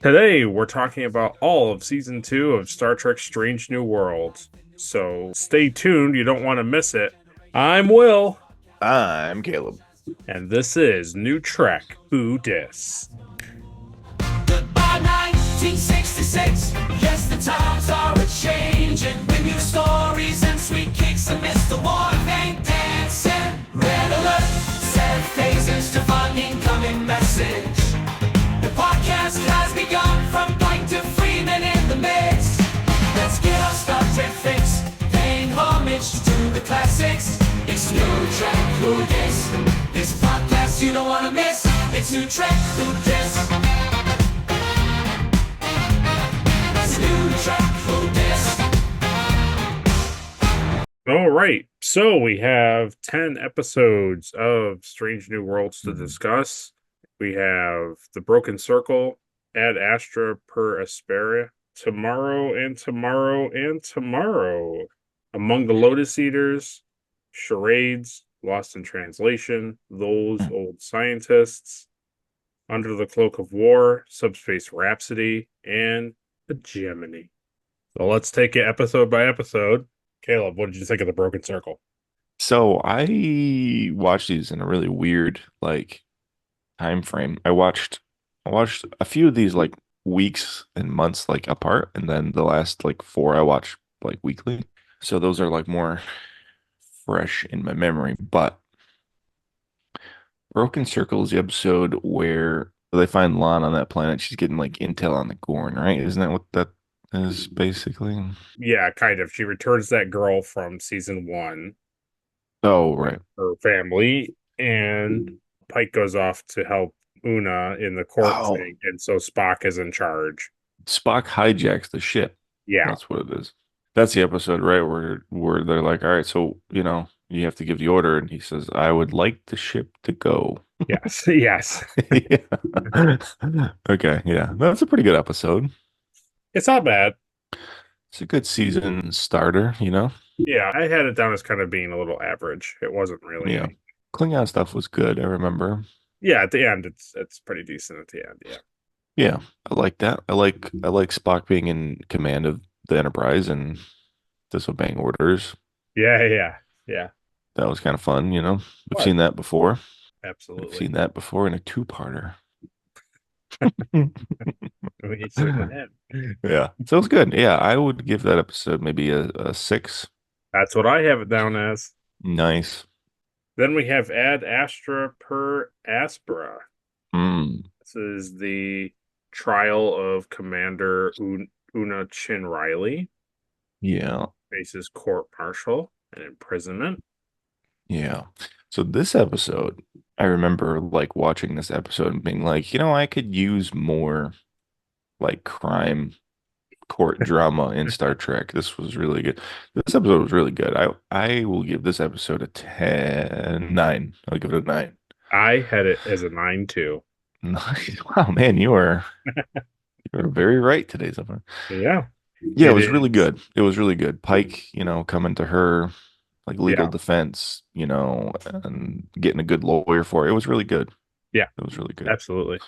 Today, we're talking about all of season 2 of Star Trek Strange New Worlds. So stay tuned, you don't want to miss it. I'm Will, I'm Caleb. and this is New Trek Who Dis. Goodbye, 1966. Yes, the times are a changing. With new stories and sweet kicks amidst the war ain't dancing. Red alert, set phases to fun incoming message. The podcast has begun from Pike to Freeman in the mix. Let's get our Star Trek fix, paying homage to the classics. It's New Trek Who Dis. This podcast you don't want to miss. It's New Trek Who Dis. All right, so we have 10 episodes of Strange New Worlds to discuss. We have The Broken Circle, Ad Astra per Aspera, Tomorrow and Tomorrow and Tomorrow, Among the Lotus Eaters, Charades, Lost in Translation, Those Old Scientists, Under the Cloak of War, Subspace Rhapsody, and Hegemony. So let's take it episode by episode. Caleb, what did you think of The Broken Circle? So I watched these in a really weird time frame. I watched a few of these like weeks and months like apart, and then the last like four I watched like weekly. So those are like more fresh in my memory. But Broken Circle is the episode where they find Lon on that planet. She's getting like intel on the Gorn, right? Isn't that what that is basically? Yeah, kind of. She returns that girl from season 1, Oh, right. her family, and Pike goes off to help Una in the court Oh, thing, and so Spock is in charge. Spock hijacks the ship. Yeah. That's what it is. That's the episode, right? Where they're like, all right, so you have to give the order, and he says, I would like the ship to go. Yes. Yes. Yeah. Okay, yeah. That's a pretty good episode. It's not bad. It's a good season starter. Yeah, I had it down as kind of being a little average. It wasn't really Yeah. any. Klingon stuff was good, I remember. Yeah, at the end, it's pretty decent at the end. Yeah. Yeah, I like that. I like Spock being in command of the Enterprise and disobeying orders. Yeah. Yeah. Yeah. That was kind of fun. We've What? seen that before. We've Absolutely. seen that before in a two-parter. We certainly had. Yeah. So it's good. Yeah, I would give that episode maybe a six. That's what I have it down as. Nice. Then we have Ad Astra per Aspera. Mm, This is the trial of Commander Una Chin Riley, yeah. faces court martial and imprisonment. Yeah. So this episode, I remember like watching this episode and being like, I could use more like crime court drama in Star Trek. This was really good. This episode was really good. I will give this episode a 9. I'll give it a 9. I had it as a 9 too. Nice. Wow, man, you were very right today's episode. Yeah, Yeah, it it was really is. good. It was really good. Pike, coming to her like legal Yeah, defense, and getting a good lawyer for it. It was really good. yeah, It was really good. absolutely.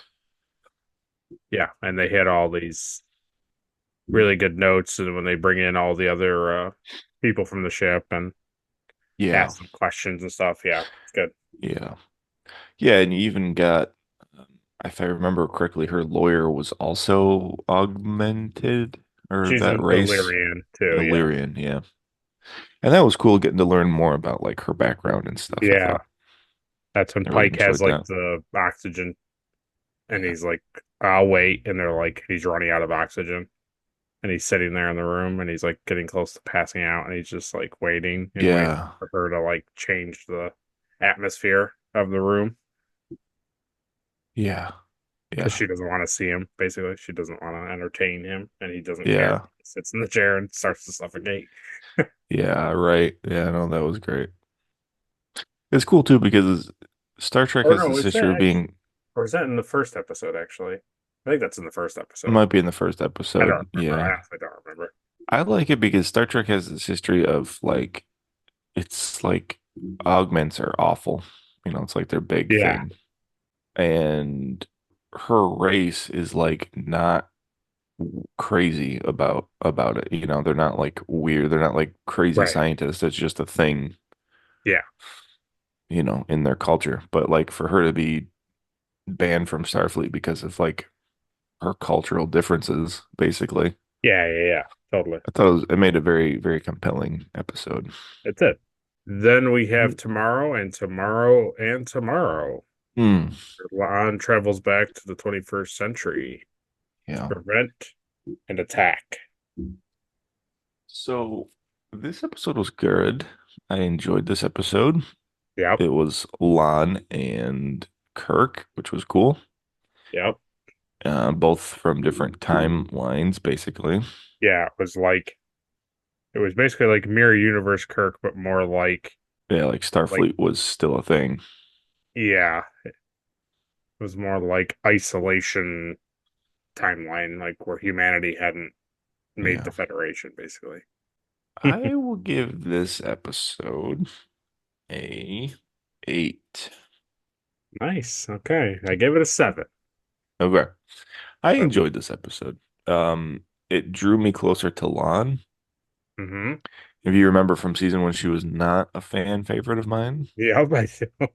Yeah, and they had all these really good notes, and when they bring in all the other people from the ship and Yeah. ask them questions and stuff. Yeah, it's good. Yeah. Yeah, and you even got, if I remember correctly, her lawyer was also augmented or She's that an race, Illyrian too. Yeah, Illyrian, yeah. And that was cool getting to learn more about like her background and stuff. I yeah. thought That's when I really Pike has enjoyed like that. the oxygen, and Yeah. he's like, "I'll wait," and they're like, he's running out of oxygen, and he's sitting there in the room, and he's like getting close to passing out, and he's just like waiting and waiting Yeah. for her to like change the atmosphere of the room Yeah. because Yeah. she doesn't want to see him. Basically, she doesn't want to entertain him, and he doesn't care. Yeah. He sits in the chair and starts to suffocate. Yeah. Right. Yeah. No, that was great. It's cool too because Star Trek Or has no, this is history that of actually, being, or is that in the first episode? Actually, I think that's in the first it episode. might be in the first I episode. don't remember. I Yeah. honestly don't remember. I like it because Star Trek has this history of like, it's like augments are awful. It's like their big Yeah, thing. And her race is like not crazy about it. You know, they're not like weird. They're not like crazy Right. scientists. It's just a thing, Yeah. you know, in their culture. But like for her to be banned from Starfleet because of like her cultural differences, basically. Yeah. Yeah. Yeah. Totally. I thought it made a very, very compelling episode. That's it. Then we have tomorrow and tomorrow and tomorrow. Hmm. La'an travels back to the 21st century to Yeah. prevent an attack. So this episode was good. I enjoyed this episode. Yep. It was Lon and Kirk, which was cool. Yep. Both from different timelines, basically. Yeah. It was basically like Mirror Universe Kirk, but more Yeah, like like, Starfleet was still a thing. yeah, it was more like isolation timeline, like where humanity hadn't made Yeah. the Federation, basically. I will give this episode a 8. Nice. Okay. I gave it a 7. Okay. I But, enjoyed this episode. It drew me closer to Lon. mm-hmm. If you remember from season 1, she was not a fan favorite of mine. Yeah, I do.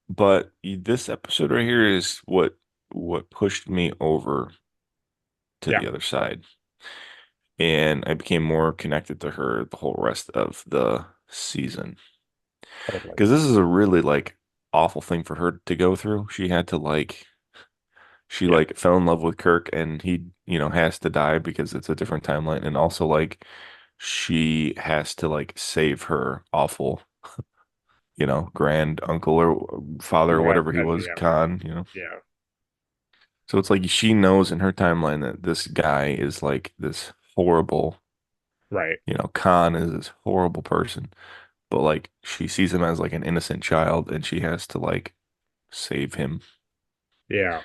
But this episode right here is what pushed me over to Yeah, the other side. And I became more connected to her the whole rest of the season. totally. Because this is a really like awful thing for her to go through. She had to like she Yeah. like fell in love with Kirk and he, you know, has to die because it's a different timeline. And also like she has to like save her awful, you know, grand uncle or father or whatever he was, Yeah. Khan, you know. Yeah. So it's like she knows in her timeline that this guy is like this horrible, Right. you know, Khan is this horrible person. But like she sees him as like an innocent child and she has to like save him. Yeah.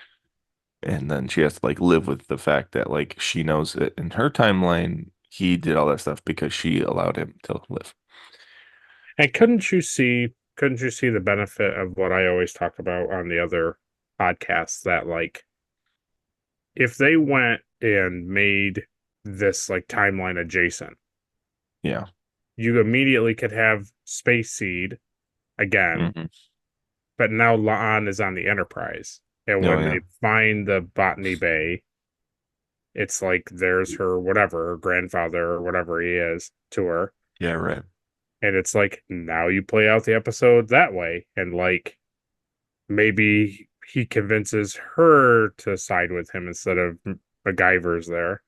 And then she has to like live with the fact that like she knows that in her timeline he did all that stuff because she allowed him to live. And couldn't you see the benefit of what I always talk about on the other podcasts that like if they went and made this like timeline adjacent, Yeah. you immediately could have Space Seed again, Hmm. but now La'an is on the Enterprise. And Oh when yeah. they find the Botany Bay, it's like there's her whatever, her grandfather or whatever he is to her. Yeah, right. And it's like now you play out the episode that way. And like maybe he convinces her to side with him instead of MacGyver's there.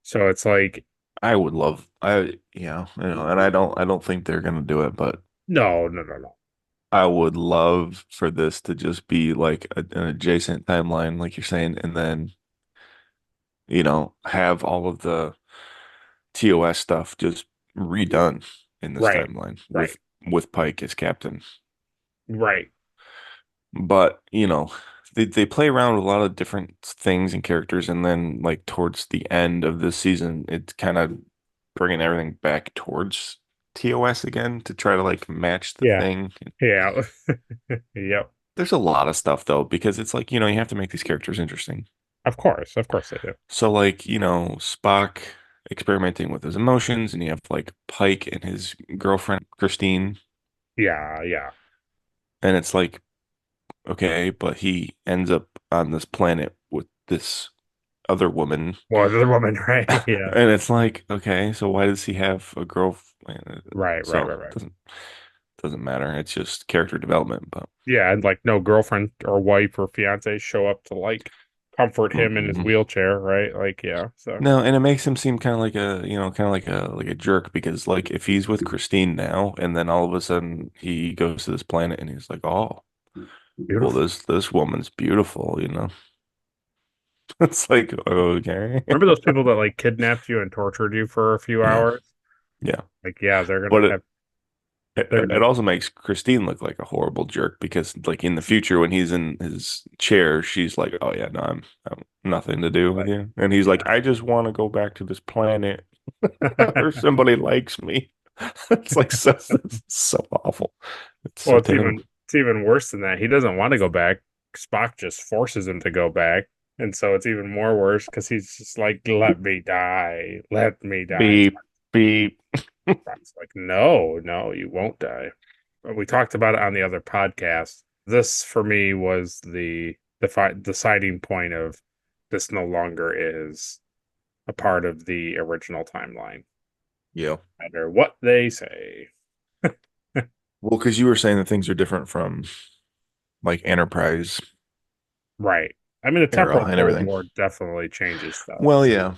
So it's like, I would love I yeah, you know, and I don't think they're gonna do it, but no, no, no, no. I would love for this to just be like an adjacent timeline, like you're saying, and then, you know, have all of the TOS stuff just redone in this Right, timeline right, with Pike as captain. right. But, you know, they play around with a lot of different things and characters, and then like towards the end of this season, it's kind of bringing everything back towards TOS again to try to like match the Yeah, thing. yeah. Yep. There's a lot of stuff though, because it's like, you know, you have to make these characters interesting. Of course they do. So like, you know, Spock experimenting with his emotions, and you have like Pike and his girlfriend Christine, Yeah, yeah. and it's like, okay, but he ends up on this planet with this other woman. Well, the woman, right? Yeah. And it's like, okay, so why does he have a girlfriend? Right, right, So right, it right. doesn't matter. It's just character development, but Yeah, and like no girlfriend or wife or fiance show up to like comfort him in his mm-mm. wheelchair, right? Like, yeah. So No, and it makes him seem kind of like a, you know, kind of like a jerk because like if he's with Christine now and then all of a sudden he goes to this planet and he's like, "Oh, well beautiful. this woman's beautiful," you know. It's like, okay. Remember those people that like kidnapped you and tortured you for a few Yeah. hours? Yeah. Like, yeah, But it they're it gonna also makes Christine look like a horrible jerk because like in the future when he's in his chair, she's like, "Oh yeah, no, I'm nothing to do with like, you." And he's like, yeah. "I just want to go back to this planet or somebody likes me." It's like it's so awful. It's Well, so terrible. it's even worse than that. He doesn't want to go back. Spock just forces him to go back. And so it's even more worse because he's just like, let me die. Let me die. Beep, beep. Spock's like, no, no, you won't die. But we talked about it on the other podcast. This for me was the deciding point of this no longer is a part of the original timeline. Yeah. No matter what they say. Well, because you were saying that things are different from like Enterprise Right. I mean, the era temporal and Cold everything. War definitely changes stuff. Well, yeah.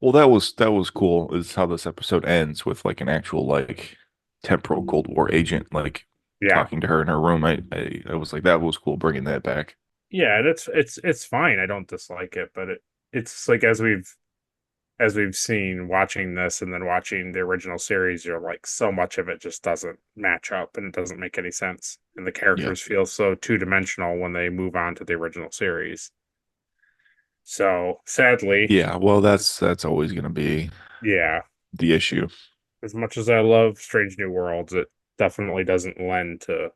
Well, that was cool. Is how this episode ends with like an actual like temporal Cold War agent like Yeah. talking to her in her room. I was like that was cool bringing that back. Yeah, and it's fine. I don't dislike it, but it's like as we've seen watching this and then watching the original series, you're like so much of it just doesn't match up and it doesn't make any sense. And the Yeah. characters feel so two-dimensional when they move on to the original series. So sadly, Yeah. Well, that's always gonna be yeah, the issue. as much as I love Strange New Worlds, it definitely doesn't lend to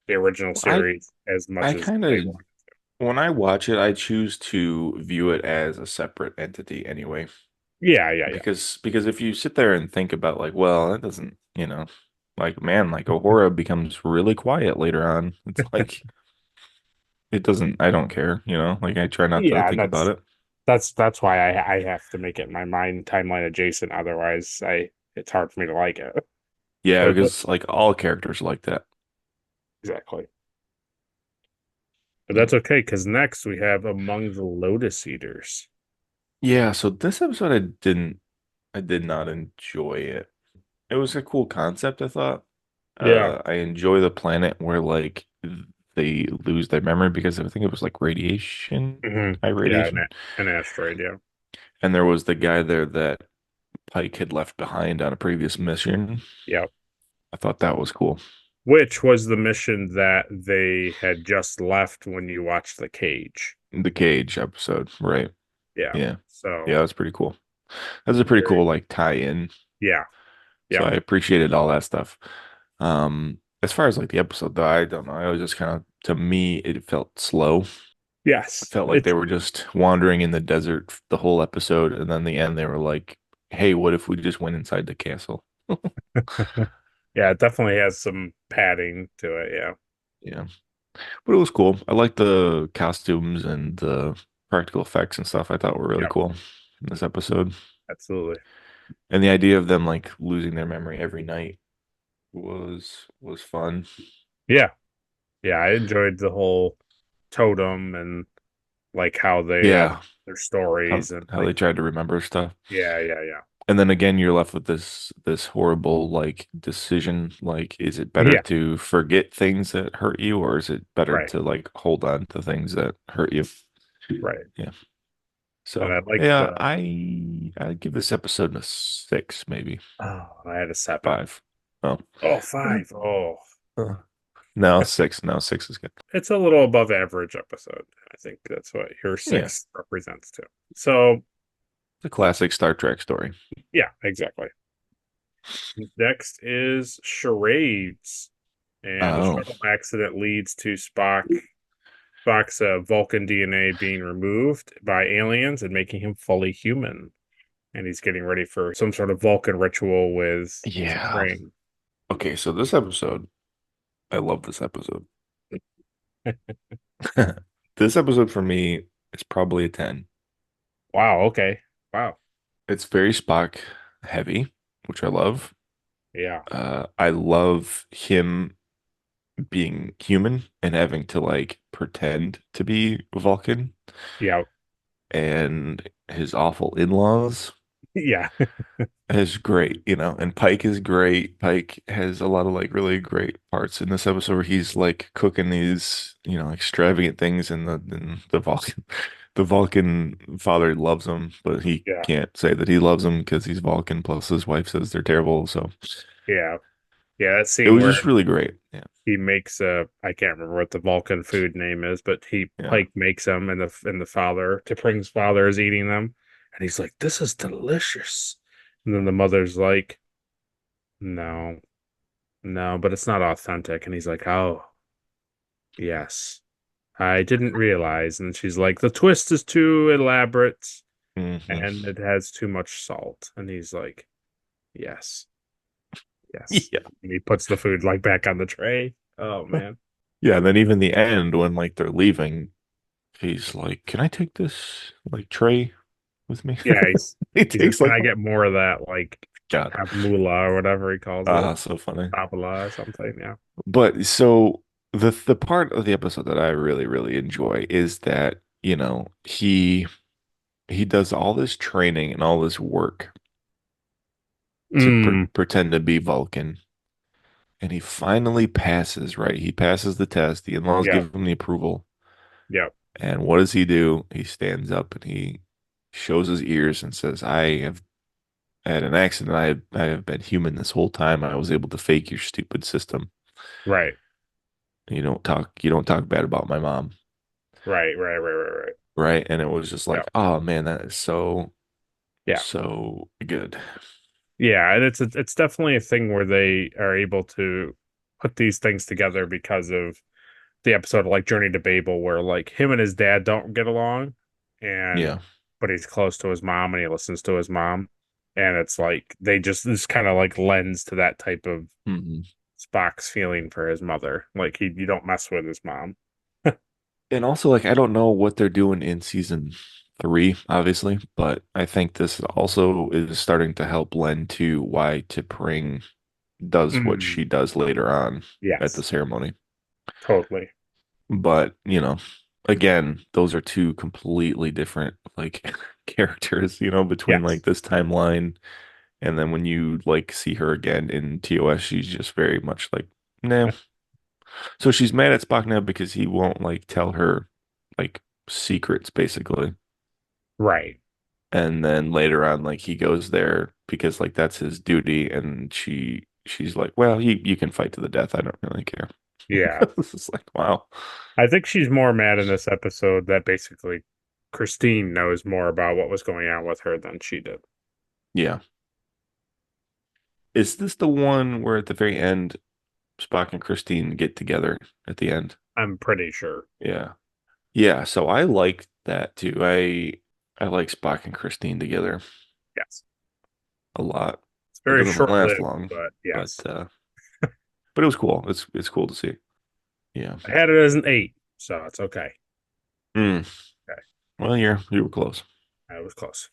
the original I series as much I as kind they of want. when I watch it, I choose to view it as a separate entity anyway. Yeah, yeah, yeah. Because if you sit there and think about like, well, that doesn't, like man, like Uhura becomes really quiet later on. It's like it doesn't. I don't care, Like I try not to Yeah, think about it. that's why I have to make it in my mind timeline adjacent. Otherwise, I it's hard for me to like it. Yeah, But because like all characters are like that. exactly. But Yeah. that's okay because next we have Among the Lotus Eaters. Yeah. So this episode, I did not enjoy it. It was a cool concept, I thought. Yeah. I enjoy the planet where like they lose their memory because I think it was like radiation, high Yeah, radiation. an asteroid. Yeah. And there was the guy there that Pike had left behind on a previous mission. Yeah. I thought that was cool. Which was the mission that they had just left when you watched The Cage. The cage episode, right? Yeah. Yeah. So Yeah, that's pretty cool. That's a pretty very, cool like tie-in. yeah. So Yeah. I appreciated all that stuff. As far as like the episode though, I don't know. I was just kind of to me it felt slow. I Yes. felt like they It's were just wandering in the desert the whole episode, and then the end they were like, "Hey, what if we just went inside the castle?" yeah, it definitely has some padding to it. Yeah. Yeah. But it was cool. I liked the costumes and the practical effects and stuff I thought were really Yeah. cool in this episode. Absolutely. And the idea of them like losing their memory every night was fun. Yeah. Yeah. I enjoyed the whole totem and like how they had Yeah, their how stories and how like they tried to remember stuff. yeah, yeah, yeah. And then again you're left with this horrible like decision. Like, is it better Yeah. to forget things that hurt you or is it better Right. to like hold on to things that hurt you? Right. Yeah. And So I like yeah, the I'd give this episode a 6, maybe oh, I had a 7. 5. Oh. Oh, 5. Oh. Uh, No, 6. No, 6 is good. It's a little above average episode. I think that's what your Yeah. 6 represents too. So, It's a classic Star Trek story. yeah, exactly. Next is charades. And the Oh, shuttle accident leads to Spock's Vulcan DNA being removed by aliens and making him fully human. And he's getting ready for some sort of Vulcan ritual with yeah. Spring. Okay, so this episode, I love this episode. This episode for me is probably a 10. Wow, okay. Wow. It's very Spock heavy, which I love. Yeah. I love him being human and having to like pretend to be Vulcan Yeah. and his awful in-laws Yeah. is great, and Pike is great. Pike has a lot of like really great parts in this episode where he's like cooking these, extravagant things and the Vulcan the Vulcan father loves him, but he Yeah. can't say that he loves him because he's Vulcan, plus his wife says they're terrible. So Yeah. Yeah. That it scene was where just really great. Yeah. he makes I can't remember what the Vulcan food name is, but Yeah. Pike makes them and the father, T'Pring's father is eating them. And he's like, this is delicious. And then the mother's like, no, no, but it's not authentic. And he's like, oh, Yes. I didn't realize. And she's like, the twist is too elaborate and Hmm. it has too much salt. And he's like, yes, yes. Yeah. And he puts the food like back on the tray. Oh man. Yeah, and then even the end when like they're leaving, he's like, "Can I take this like tray with me?" Yeah, He he says, takes can like I get more of that like God. tabula or whatever he calls it? So funny. Tabula or something, yeah. But so the part of the episode that I really really enjoy is that, he does all this training and all this work to Mm, pretend to be Vulcan, and he finally passes, right? He passes the test. The in-laws yeah, give him the approval. yeah, And what does he do? He stands up and he shows his ears and says, I have had an accident. I have been human this whole time. I was able to fake your stupid system. right, You don't talk bad about my mom. right. Right. And it was just Yeah, like, oh man, that is so, yeah. so good. Yeah, and it's definitely a thing where they are able to put these things together because of the episode of like Journey to Babel, where like him and his dad don't get along, and Yeah. but he's close to his mom and he listens to his mom, and it's like they just this kind of like lends to that type of Mhm. Spock's feeling for his mother. Like you don't mess with his mom. And also, like, I don't know what they're doing in season three, obviously, but I think this also is starting to help lend to why T'Pring does what Mm, she does later on at the yes, ceremony. totally. But, again, those are two completely different like characters, between like Yes, this timeline and then when you like see her again in TOS, she's just very much like, nah. So she's mad at Spock now because he won't like tell her like secrets basically. right. And then later on, like he goes there because like that's his duty, and she's like, well, you can fight to the death. I don't really care. Yeah. This is like, wow. I think she's more mad in this episode that basically Christine knows more about what was going on with her than she did. Yeah. Is this the one where at the very end Spock and Christine get together at the end? I'm pretty sure. Yeah. Yeah, so I like that too. I like Spock and Christine together Yes. a lot. It's It very doesn't last short-lived, long, but but yes. but it was cool. It's cool to see. Yeah. I had it as an 8, so it's okay. Mm. Okay. Well, you were close. I was close.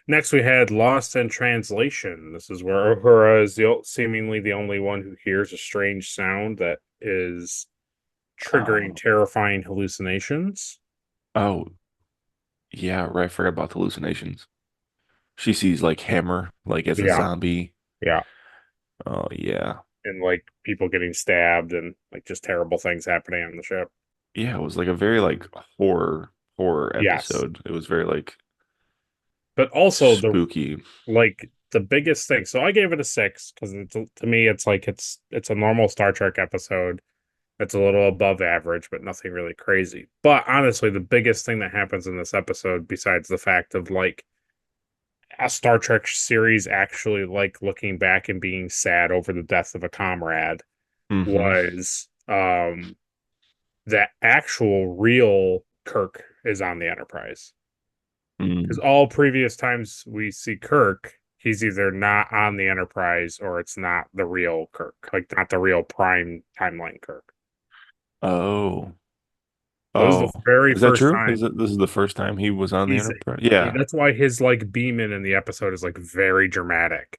Next, we had Lost in Translation. This is where Uhura is seemingly the only one who hears a strange sound that is triggering Oh, terrifying hallucinations. oh, yeah, right. I forgot about the hallucinations. She sees like Hammer like as a Yeah, zombie. yeah. Oh yeah. And like people getting stabbed and like just terrible things happening on the ship. Yeah, it was like a very like horror Yes. episode. It was very like But also spooky. the biggest thing. So I gave it a 6 because to me it's like it's a normal Star Trek episode. It's a little above average, but nothing really crazy. But honestly, the biggest thing that happens in this episode, besides the fact of like a Star Trek series actually like looking back and being sad over the death of a comrade, Hmm. was that actual real Kirk is on the Enterprise. Because Mm. all previous times we see Kirk, he's either not on the Enterprise or it's not the real Kirk, like not the real prime timeline Kirk. Oh. So this is Oh. the very Is that first true? time This is the first time he was on the he's Enterprise? Yeah. that's why his like beaming in the episode is like very dramatic.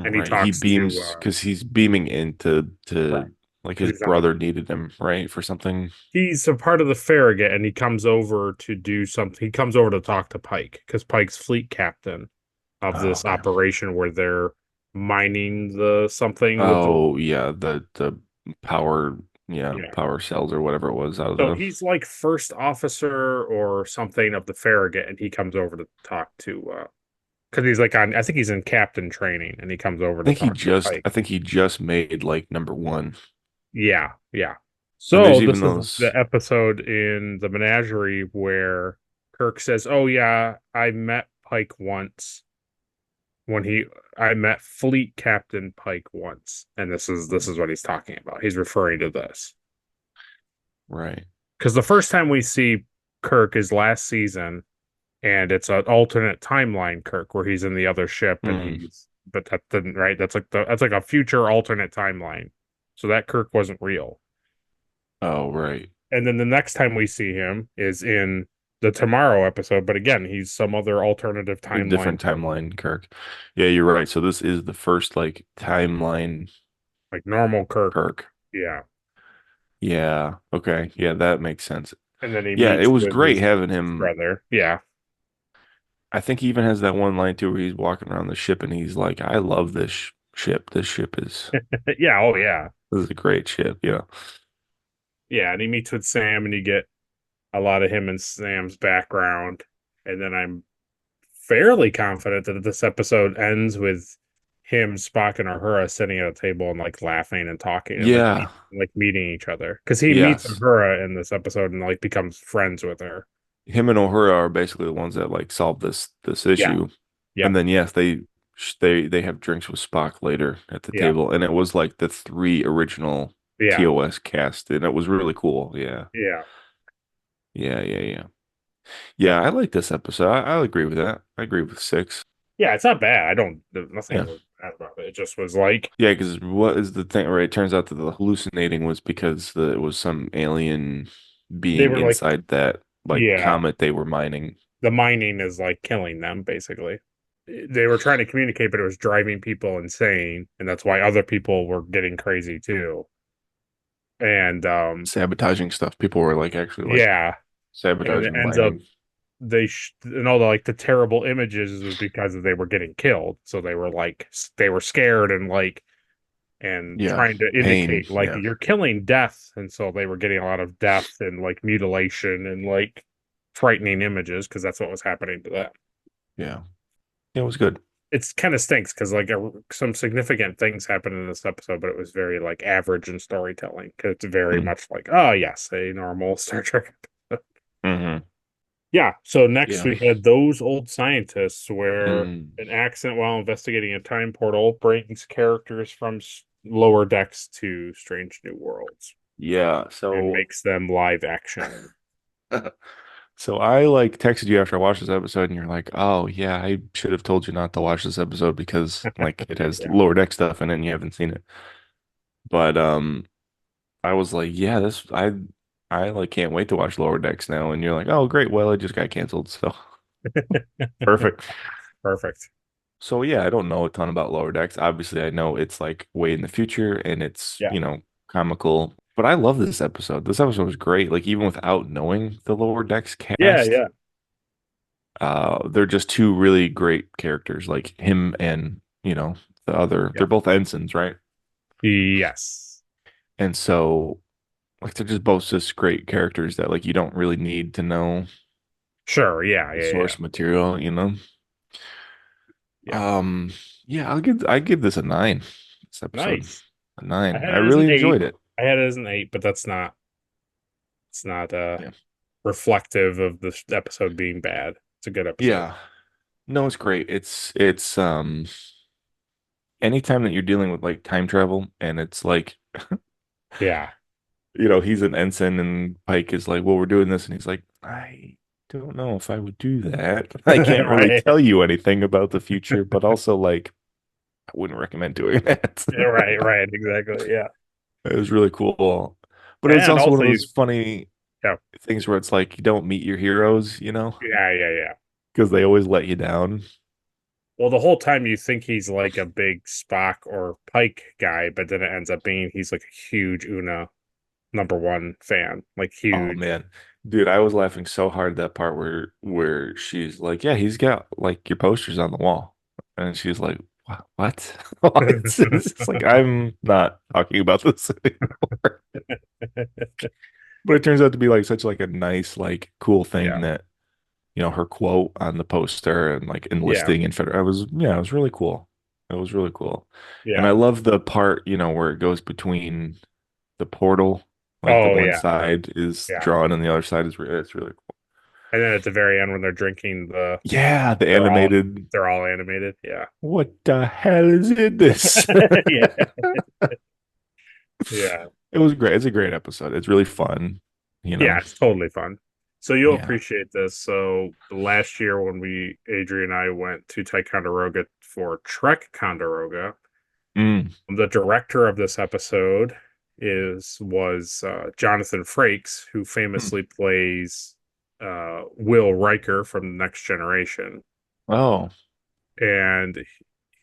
And he Right. He talks to beams because he's beaming into right to like because his he's on the brother needed him, right? For something. he's a part of the Farragut and he comes over to do something. He comes over to talk to Pike because Pike's fleet captain of Oh, this okay. operation where they're mining the something with the Oh yeah, the power, yeah, yeah. power cells or whatever it was out of So the. he's like first officer or something of the Farragut, and he comes over to talk to because he's like on I think he's in captain training, and he comes over I to think he talk to just Pike. I think he just made like number one. Yeah, yeah. And So there's even this is those. the episode in the menagerie where Kirk says, "Oh yeah, I met Pike once when he I met Fleet Captain Pike once," and this is what he's talking about. He's referring to this. Right. Because the first time we see Kirk is last season, and it's an alternate timeline Kirk where he's in the other ship and Mm. but that didn't right. That's like a future alternate timeline. So that Kirk wasn't real. Oh, right. And then the next time we see him is in the Tomorrow episode, but again, he's some other alternative A timeline, different timeline, Kirk. Yeah, you're right. So this is the first like timeline like normal Kirk. Kirk. Yeah. Yeah. Okay. Yeah, that makes sense. And then he Yeah, it meets was with great his having him. brother. Yeah. I think he even has that one line too where he's walking around the ship and he's like, I love this ship. This ship Yeah. Oh, yeah. this is a great ship. Yeah. Yeah. And he meets with Sam, and you get a lot of him and Sam's background. And then I'm fairly confident that this episode ends with him, Spock, and Uhura sitting at a table and like laughing and talking and then Yeah. like meeting each other. Because he meets Yes. Uhura in this episode and like becomes friends with her. Him and Uhura are basically the ones that like solve this Yeah. issue. Yep. And then yes, they have drinks with Spock later at the Yeah. table, and it was like the three original Yeah. TOS cast, and it was really cool. Yeah, Yeah. yeah. Yeah. I like this episode. I'll agree with that. I agree with 6. Yeah. It's not bad. I don't, there's nothing Yeah, really bad about it. It just was like, yeah. Because what is the thing? Right? It turns out that the hallucinating was because it was some alien they being were like, inside that like yeah, comet they were mining. the mining is like killing them basically. They were trying to communicate, but it was driving people insane. And that's why other people were getting crazy too. And, Sabotaging stuff. People were like actually like yeah. And it sabotaging ends up mining. and all the like the terrible images was because they were getting killed, so they were like they were scared and like and Yeah, trying to pain. indicate like Yeah, you're killing death, and so they were getting a lot of death and like mutilation and like frightening images because that's what was happening to them. yeah. It was good. It's kind of stinks because like some significant things happened in this episode, but it was very like average in storytelling because it's very Mm. much like, oh yes, a normal Star Trek. Hmm. Yeah. So next Yeah. we had those old scientists where Mm. an accident while investigating a time portal brings characters from lower decks to Strange New Worlds Yeah. and So makes them live action. so I like texted you after I watched this episode and you're like, "Oh, yeah, I should have told you not to watch this episode because like it has Yeah. lower deck stuff in it and you haven't seen it." But I was like, "Yeah, this I like can't wait to watch Lower Decks now." And you're like, "Oh, great. Well, it just got canceled." So perfect. Perfect. So yeah, I don't know a ton about Lower Decks. Obviously, I know it's like way in the future and it's, Yeah. comical. But I love this episode. This episode was great. Like even without knowing the Lower Decks Yeah. cast, Yeah. they're just two really great characters, like him and, the other. Yeah. They're both ensigns, right? Yes. And so like they're just both just great characters that like you don't really need to know Sure. Yeah. the Yeah. source material, you know? Yeah. Yeah, I give this a 9. This episode. Nice. A I 9. had I it as an really 8. enjoyed it. I had it as an 8, but that's not. It's not Yeah. reflective of the episode being bad. It's a good episode. Yeah. No, it's great. It's anytime that you're dealing with like time travel and it's like, Yeah. he's an ensign and Pike is like, well, we're doing this. And he's like, I don't know if I would do that. I can't really Right. tell you anything about the future, but also like, I wouldn't recommend doing that. Yeah, right. Right. Exactly. Yeah. It was really cool. But it's And also one also of you. those funny Yeah. things where it's like you don't meet your heroes, Yeah. Yeah. Yeah. because they always let you down. Well, the whole time you think he's like a big Spock or Pike guy, but then it ends up being he's like a huge Una #1 fan, like Oh huge. man. Dude, I was laughing so hard that part where she's like, "Yeah, he's got like your posters on the wall." And she's like, What? It's like I'm not talking about this anymore. But it turns out to be like such like a nice, like cool thing Yeah. that, her quote on the poster and like Yeah. enlisting in federal. It was really cool. It was really cool. And I Yeah. love the part, where it goes between the portal, like the Oh one yeah. side is Yeah. drawn and the other side it's really cool. And then at the very end when they're drinking Yeah, the they're all animated. they're all animated. Yeah. What the hell is in this? Yeah. Yeah. It was great. It's a great episode. It's really fun. you Yeah, know. it's totally fun. So you'll Yeah. appreciate this. So last year when Adrian and I went to Ticonderoga for Trek Conderoga, Mm, the director of this episode was Jonathan Frakes, who mm. famously plays Will Riker from the Next Generation. Oh, And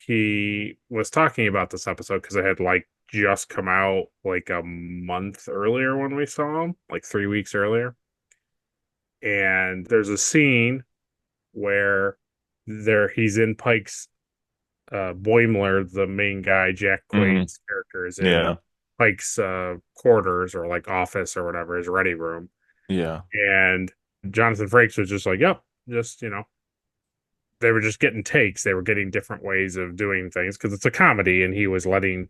he was talking about this episode because it had like just come out like a month earlier when we saw him, like 3 weeks earlier. And there's a scene where he's in Pike's Boimler, the main guy, Jack hmm. Quaid's character, is in Yeah. Pike's quarters or like office or whatever, his ready room. Yeah. And Jonathan Frakes was just like, yep, just, they were just getting takes. They were getting different ways of doing things because it's a comedy and he was letting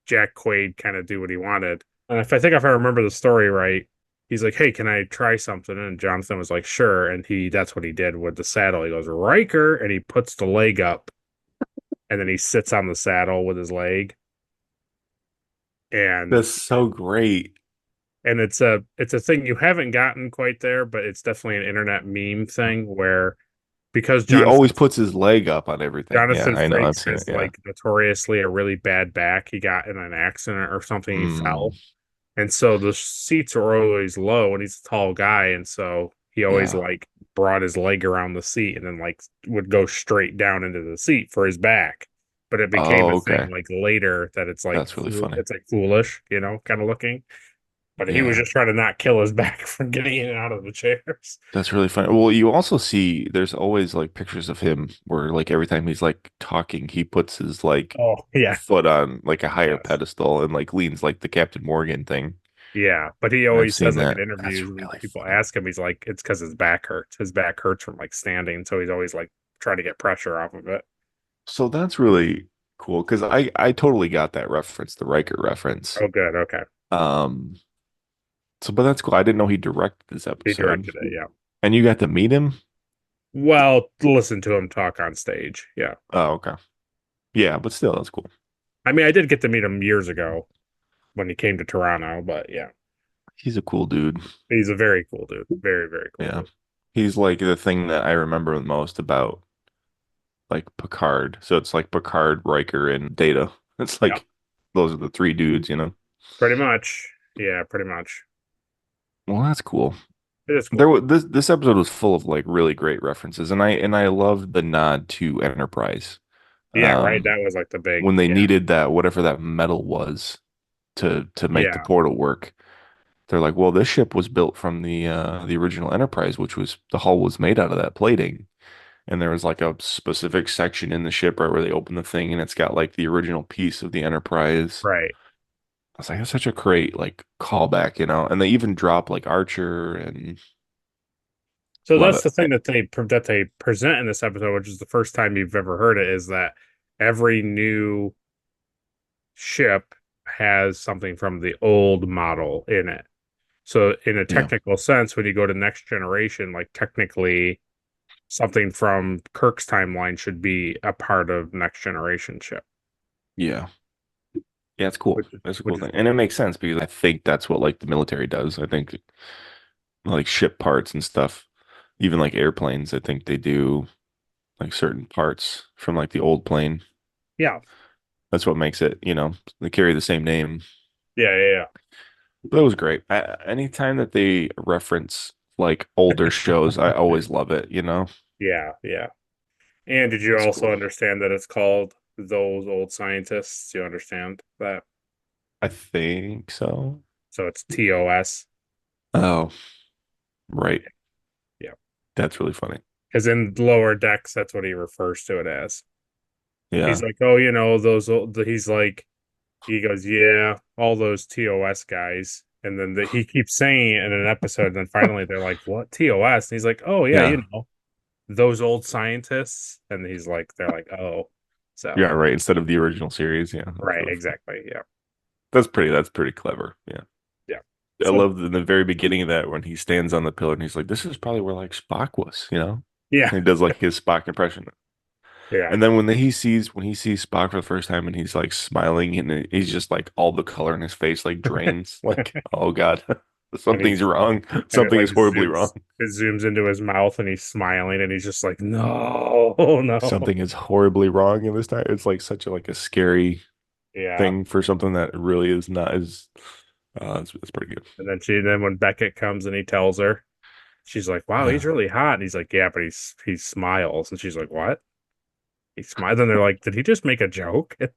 Jack Quaid kind of do what he wanted. And if I remember the story right, he's like, "Hey, can I try something?" And Jonathan was like, "Sure." And that's what he did with the saddle. He goes, "Riker," and he puts the leg up and then he sits on the saddle with his leg. And That's so great. it's a thing you haven't gotten quite there, but it's definitely an internet meme thing where because He always puts his leg up on everything. Yeah, Jonathan I know. I've Frakes seen it. has Yeah. like notoriously a really bad back. He got in an accident or something. He Mm, fell. And so the seats are always low and he's a tall guy. And so he always yeah. like brought his leg around the seat and then like would go straight down into the seat for his back. But it became a Oh, thing okay. like later that That's really funny. it's like foolish, kind of looking. But he was Yeah. just trying to not kill his back from getting in and out of the chairs. That's really funny. Well, you also see there's always like pictures of him where like every time he's like talking, he puts his like Oh, yeah. foot on like a higher Yes. pedestal and like leans like the Captain Morgan thing. Yeah, but he I've always seen says like in that. That's interviews when really people funny. ask him, he's like, it's because his back hurts. His back hurts from like standing, so he's always like trying to get pressure off of it. So that's really cool because I totally got that reference, the Riker reference. Oh, good. Okay, Um, so but that's cool. I didn't know he directed this he episode. directed it. Yeah. And you got to meet him? Well, listen to him talk on stage. Yeah. Oh, okay. Yeah, but still, that's cool. I mean, I did get to meet him years ago when he came to Toronto, but yeah, He's a cool dude. he's a very cool dude. Very, very cool Yeah. dude. He's like the thing that I remember the most about like Picard. So it's like Picard, Riker, and Data. It's Yeah, like those are the three dudes, you know? pretty much. Yeah, pretty much. Well, that's cool. It is There cool. was this episode was full of like really great references, and I loved the nod to Enterprise. Yeah, right. Um, That was like the big. when they Yeah, needed that whatever that metal was to make the yeah, portal work, they're like, well, this ship was built from the original Enterprise, which was the hull was made out of that plating. And there was like a specific section in the ship right where they open the thing and it's got like the original piece of the Enterprise. right. I was like, that's such a great like callback, you know. And they even drop like Archer and So love that's it. the thing that they present in this episode, which is the first time you've ever heard it, is that every new ship has something from the old model in it. So in a Yeah, technical sense, when you go to next generation, like technically something from Kirk's timeline should be a part of next generation ship, yeah, yeah. It's cool. which is That's a cool which is thing, and cool. it makes sense because I think that's what like the military does. I think like ship parts and stuff, even like airplanes. I think they do like certain parts from like the old plane. Yeah. That's what makes it, you know, they carry the same name. Yeah, yeah, yeah. But that was great. Anytime that they reference like older shows, I always love it, you know? Yeah, yeah. And did you It's also cool. understand that it's called Those Old Scientists? You understand that? I think so. So it's TOS. Oh, right. Yeah. That's really funny. Because in lower decks, that's what he refers to it as. He's Yeah. like, oh, those old, he's like, he goes, yeah, all those TOS guys. And then he keeps saying it in an episode. And then finally they're like, what? TOS? And he's like, oh, yeah, Yeah. those old scientists. And he's like, they're like, oh. So, Yeah, right. Instead of the original series. Yeah. That's right, really fun. exactly. Yeah. That's pretty clever. Yeah. Yeah. I So, love in the very beginning of that when he stands on the pillar and he's like, this is probably where like Spock was, you know? yeah. And he does like his Spock impression. Yeah. And then when he sees Spock for the first time and he's like smiling and he's just like all the color in his face like drains. Like, oh God. Something's wrong. and it Something like is horribly wrong. it zooms into his mouth and he's smiling and he's just like, no, no. Something is horribly wrong in this time. It's like such a like a scary Yeah. thing for something that really is not as it's pretty good. And then when Beckett comes and he tells her, she's like, wow, he's Yeah. really hot. And he's like, yeah, but he smiles. And she's like, what? He smiles. And they're like, did he just make a joke? I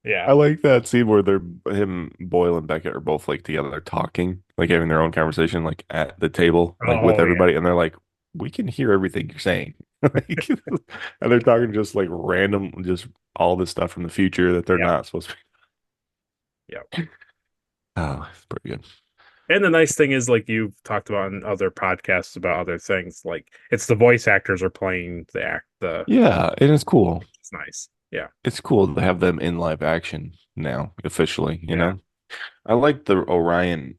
Yeah. like that scene where they're him, Boyle, and Beckett are both like together talking, like having their own conversation, like at the table, like with Oh, yeah. everybody, and they're like, "We can hear everything you're saying," like, and they're talking just like random, just all this stuff from the future that they're Yeah. not supposed to Yeah. be. Oh, it's pretty good. And the nice thing is, like you've talked about in other podcasts about other things, like it's the voice actors are playing the act. Yeah, and it's cool. It's nice. Yeah. It's cool to have them in live action now, officially, you Yeah. know? I like the Orion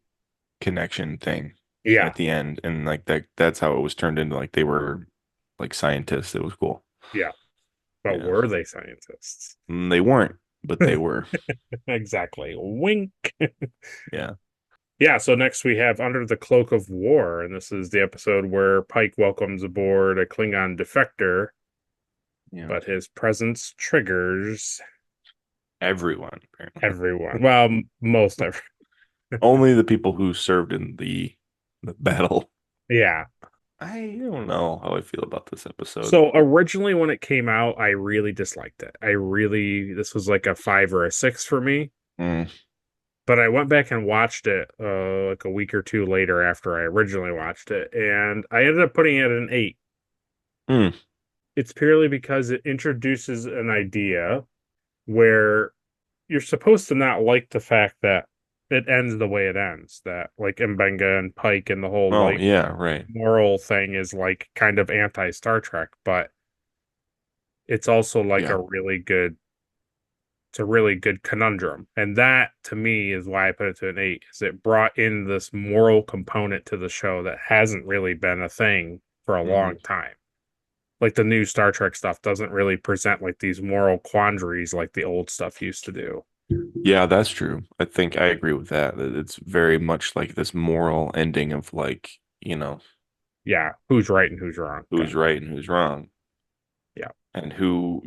connection thing Yeah. at the end, and like that's how it was turned into like they were like scientists. It was cool. Yeah. But Yeah. were they scientists? They weren't, but they were. Exactly. Wink. Yeah. Yeah, so next we have Under the Cloak of War, and this is the episode where Pike welcomes aboard a Klingon defector, Yeah. but his presence triggers Everyone, apparently. everyone. Well, most everyone. Only the people who served in the battle. Yeah. I don't know how I feel about this episode. So originally when it came out, I really disliked it. This was like a 5 or a 6 for me. Mm, But I went back and watched it like a week or two later after I originally watched it, and I ended up putting it at an 8. mm, It's purely because it introduces an idea where you're supposed to not like the fact that it ends the way it ends. That like Mbenga and Pike and the whole oh like yeah, right. moral thing is like kind of anti Star Trek, but it's also like Yeah. it's a really good conundrum. And that to me is why I put it to an 8, is it brought in this moral component to the show that hasn't really been a thing for a long time. Like the new Star Trek stuff doesn't really present like these moral quandaries like the old stuff used to do. Yeah, that's true. I think I agree with that. That it's very much like this moral ending of like, Yeah, who's right and who's wrong. who's right and who's wrong. Yeah. And who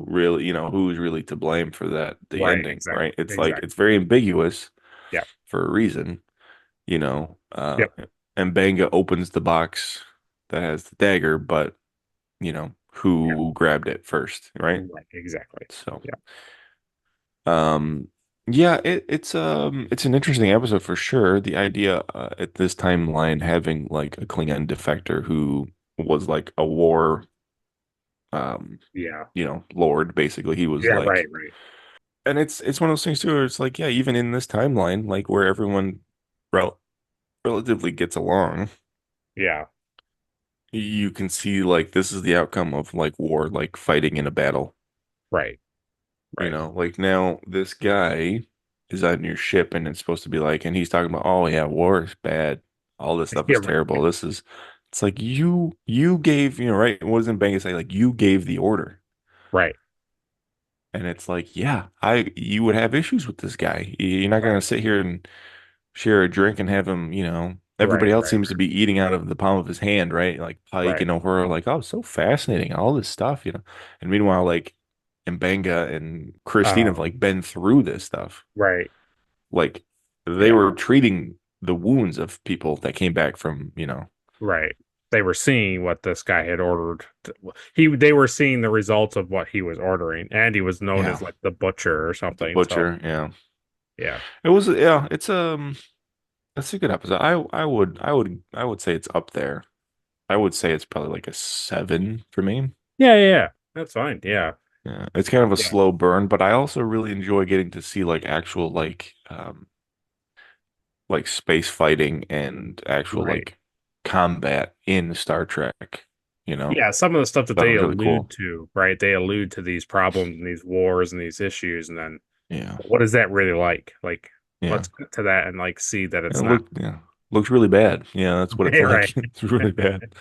really, who's really to blame for that, the Right, ending, exactly, right? It's like exactly. it's very ambiguous Yeah. for a reason, Yep. and Banga opens the box that has the dagger, but who grabbed it first, right? Right, exactly. So Yeah. yeah, it's an interesting episode for sure. The idea at this timeline having like a Klingon defector who was like a war Yeah. lord basically. He was Yeah, like, right. and it's one of those things too where it's like, yeah, even in this timeline, like where everyone relatively gets along, Yeah. you can see like this is the outcome of like war, like fighting in a battle. Right. Like now this guy is on your ship and it's supposed to be like, and he's talking about, oh yeah, war is bad. All this stuff Yeah, is right. terrible. It's like you gave, right? Wasn't Banga say like you gave the order? Right. And it's like, yeah, you would have issues with this guy. You're not gonna sit here and share a drink and have him, everybody else seems to be eating out of the palm of his hand, right? Like Pike Right. and O'Hara, are like, oh, so fascinating, all this stuff. And meanwhile, like Mbanga and Christine have like been through this stuff. Right. Like they Yeah. were treating the wounds of people that came back from, Right. They were seeing what this guy had ordered. They were seeing the results of what he was ordering, and he was known Yeah. as like the butcher or something. Butcher. So, Yeah. yeah. It was, yeah, it's that's a good episode. I would say it's up there. I would say it's probably like a 7 for me. Yeah. That's fine. Yeah. Yeah, it's kind of a Yeah. slow burn, but I also really enjoy getting to see like actual like space fighting and actual Right. like combat in Star Trek, Yeah, some of the stuff that That they was really allude cool. to, right? They allude to these problems and these wars and these issues, and then Yeah. what is that really like? Like, Yeah. let's get to that and like see that it's It not looks really bad. Yeah, that's what it's right. like. It's really bad.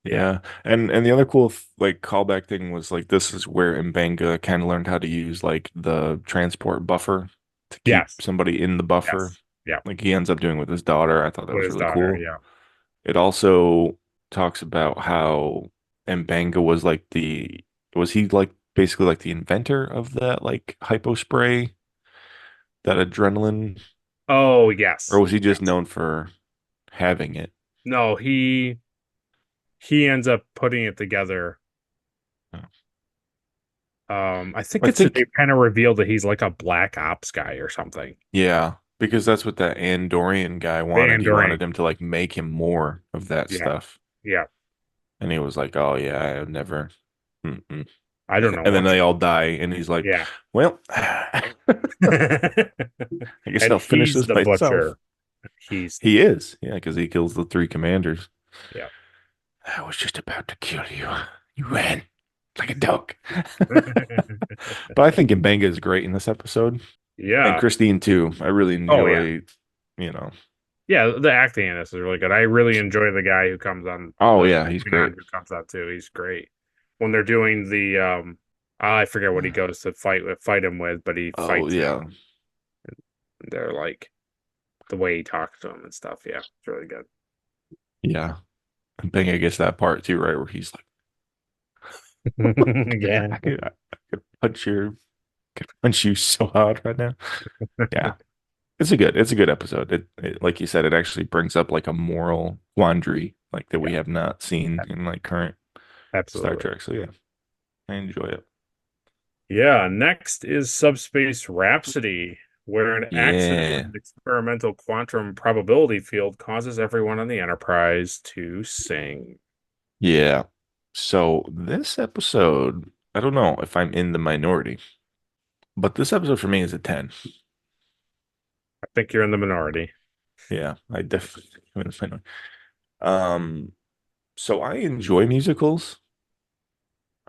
Yeah. Yeah. And the other cool like callback thing was like this is where Mbanga kind of learned how to use like the transport buffer to keep Yes. somebody in the buffer, Yes. Yeah. like he ends up doing with his daughter. I thought that With was his really daughter. cool. Yeah. It also talks about how M'Benga was like was he like basically like the inventor of that like hypo spray, that adrenaline, Oh, or yes. was he just Yes. known for having it? No, he ends up putting it together. I think I it's they think, kind of revealed that he's like a black ops guy or something. yeah, because that's what that Andorian guy The wanted. He Andorian. wanted him to like make him more of that Yeah. stuff. Yeah. And he was like, "Oh yeah, I have never." Mm-mm. I don't know And then much. they all die, and he's like, Yeah. "Well, I guess And I'll finish he's this the myself." butcher. He's He is, yeah, because he kills the three commanders. yeah. I was just about to kill you. You ran like a dog. But I think Mbenga is great in this episode, and Yeah. Christine too. I really Oh yeah. enjoy, you know. Yeah, the acting in this is really good. I really enjoy the guy who comes on Oh the yeah, he's great. who comes out too. He's great. When they're doing the I forget what he goes to fight him with, but he Oh fights yeah, him. They're like the way he talks to him and stuff. Yeah, it's really good. yeah. Mbenga gets that part too, right, where he's like, Yeah. I could could punch you so hard right now. Yeah. It's a good episode. It like you said, it actually brings up like a moral quandary like that we Yeah, have not seen in like current Star absolutely. Trek. So yeah, I enjoy it. Yeah, next is Subspace Rhapsody, where an accident in Yeah. an experimental quantum probability field causes everyone on the Enterprise to sing. Yeah. So this episode, I don't know if I'm in the minority, but this episode for me is a 10. I think you're in the minority. Yeah, I definitely am in the minority. Um, so I enjoy musicals.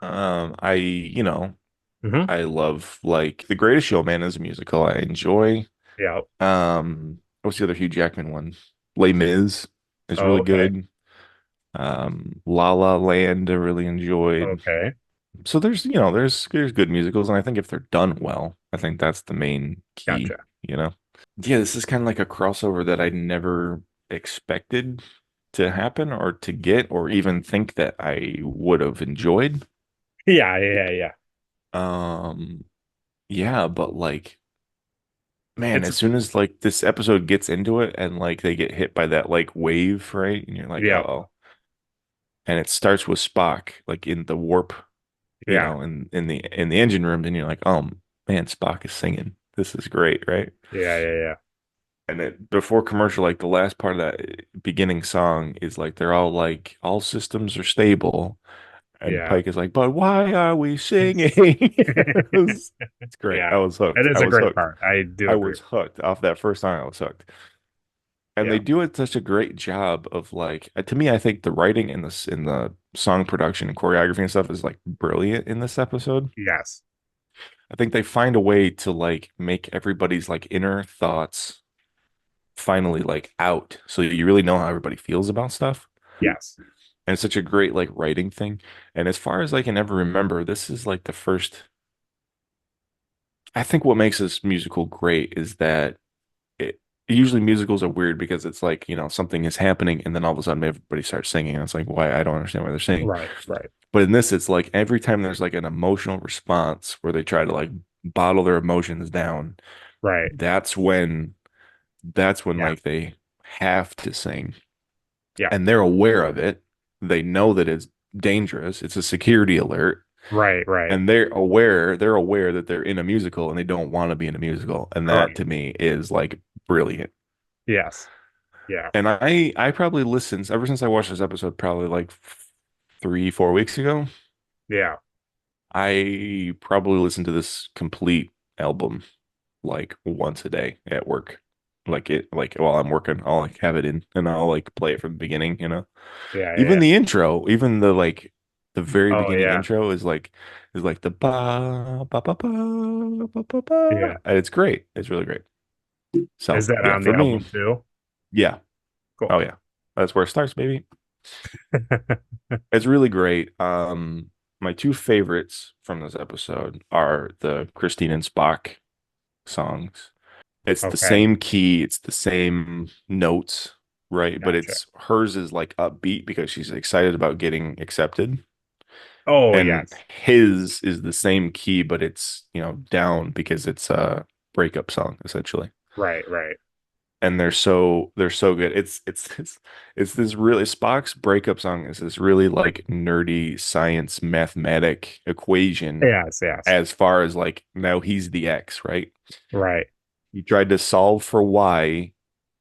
You know, Hmm. I love like The Greatest Showman is a musical I enjoy. Yeah. What's the other Hugh Jackman one? Les Mis is Oh, really okay. good. La La Land I really enjoyed. Okay. So there's good musicals, and I think if they're done well, I think that's the main key, Gotcha. you know? Yeah, this is kind of like a crossover that I never expected to happen or to get or even think that I would have enjoyed. Yeah, yeah, yeah. Um, yeah, but like, man, It's as soon as like this episode gets into it and like they get hit by that like wave, right? And you're like, yeah, uh-oh. And it starts with Spock like in the warp, yeah, in the engine room, and you're like, oh man, Spock is singing. This is great, right? yeah, yeah, yeah. And it before commercial, like the last part of that beginning song is like they're all like all systems are stable. And Yeah. Pike is like, but why are we singing? It's great. Yeah. I was It hooked. is I a was great hooked. part. I do I agree. was hooked off that first song. I was hooked. And Yeah. they do it such a great job of like to me, I think the writing in the song production and choreography and stuff is like brilliant in this episode. Yes. I think they find a way to like make everybody's like inner thoughts finally like out. So you really know how everybody feels about stuff. Yes. And it's such a great like writing thing. And as far as I can ever remember, this is like the first. I think what makes this musical great is that usually musicals are weird because it's like, something is happening and then all of a sudden everybody starts singing. And it's like, why? I don't understand why they're singing. Right. Right. But in this, it's like every time there's like an emotional response where they try to like bottle their emotions down, Right. that's when Yeah. like they have to sing Yeah. and they're aware of it. They know that it's dangerous. It's a security alert. Right. Right. And they're aware that they're in a musical and they don't want to be in a musical. And that Right. to me is like brilliant. Yes. Yeah. And I probably listened ever since I watched this episode, probably like 3, 4 weeks ago. Yeah. I probably listened to this complete album like once a day at work. Like while I'm working, I'll like have it in and I'll like play it from the beginning. Yeah. Even Yeah. the intro, even the like the very Oh beginning yeah. intro is like the ba ba ba ba ba ba ba. Yeah. And it's great. It's really great. Is So that yeah, on the for me, album too? yeah. Cool. Oh yeah. That's where it starts, baby. It's really great. My two favorites from this episode are the Christine and Spock songs. It's the Okay, same key, it's the same notes, right? But gotcha. it's hers is like upbeat because she's excited about getting accepted. Oh And yes, his is the same key, but it's, down because it's a breakup song essentially. right. And they're so good. It's this really Spock's breakup song is this really like nerdy science mathematic equation Yes, as far as like now he's the X, right? right, He tried to solve for why,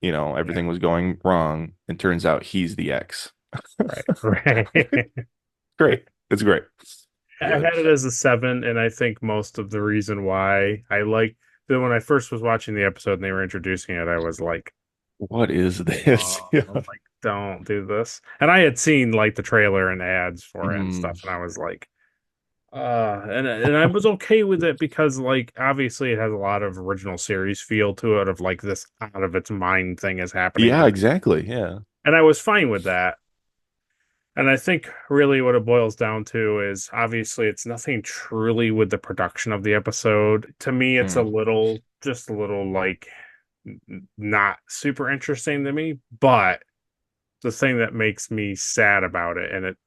yeah, everything was going wrong, and turns out he's the X. right. Great. It's great. I Good. had it as a 7, and I think most of the reason why I like that when I first was watching the episode and they were introducing it, I was like, What is this? oh, Yeah. like, don't do this. And I had seen like the trailer and ads for it and Mm, stuff, and I was like, and I was okay with it because like obviously it has a lot of original series feel to it of like this out of its mind thing is happening yeah, to, exactly. Yeah. and I was fine with that. And I think really what it boils down to is obviously it's nothing truly with the production of the episode. To me, it's Mm, just a little like not super interesting to me. But the thing that makes me sad about it, and it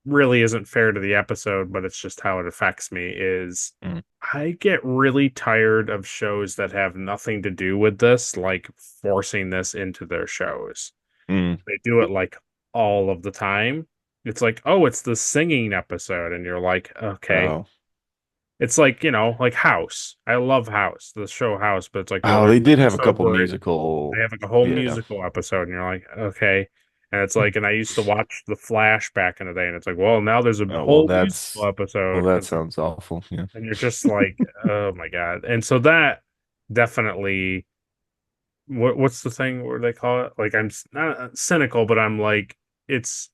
really isn't fair to the episode, but it's just how it affects me, is mm, I get really tired of shows that have nothing to do with this, like forcing this into their shows. mm. They do it like all of the time. It's like, oh, it's the singing episode, and you're like, okay. Oh. It's like, like House. I love House, the show House, but it's like, well, Oh, there's they an did have a episode couple where they musical. have like a whole Yeah. musical episode, and you're like, okay. And it's like, and I used to watch The Flash back in the day, and it's like, well, now there's a Oh, well, whole musical episode, that sounds awful. Yeah. and you're just like, oh my God. And so that definitely, what's the thing where they call it? Like, not cynical, but I'm like, it's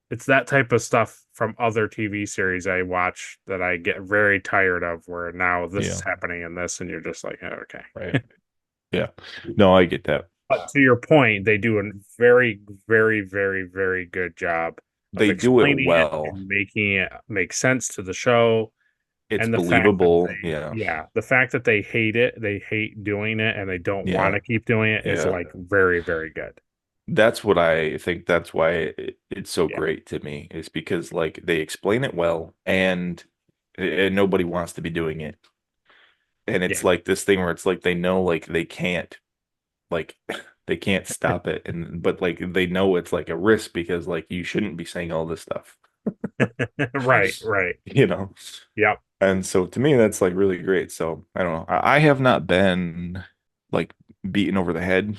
it's that type of stuff from other TV series I watch that I get very tired of, where now this is Yeah. happening in this, and you're just like, oh, okay. Right. Yeah. No, I get that. But to your point, they do a very good job of They do it explaining it well. and making it make sense to the show. It's And the fact that believable. Yeah. the fact that they hate it, they hate doing it, and they don't want Yeah. to keep doing it is Yeah. like very good. That's what I think. That's why it's so Yeah, great to me, is because like they explain it well, and nobody wants to be doing it. And yeah, it's like this thing where it's like they know like they can't like they can't stop it, and but like they know it's like a risk because like you shouldn't be saying all this stuff. right. you know Yep. and so to me that's like really great. So I don't know, I have not been like beaten over the head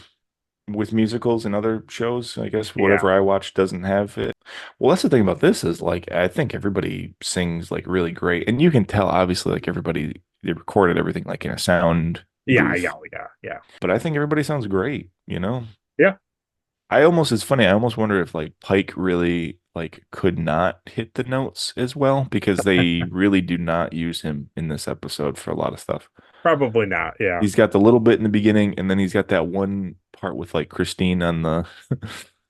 with musicals and other shows. I guess Yeah. whatever I watch doesn't have it. Well, that's the thing about this is like I think everybody sings like really great, and you can tell obviously like everybody they recorded everything like in a sound booth, Yeah. but I think everybody sounds great. Yeah. It's funny, I almost wonder if like Pike really like could not hit the notes as well, because they really do not use him in this episode for a lot of stuff. Probably not. Yeah. He's got the little bit in the beginning, and then he's got that one part with like Christine on the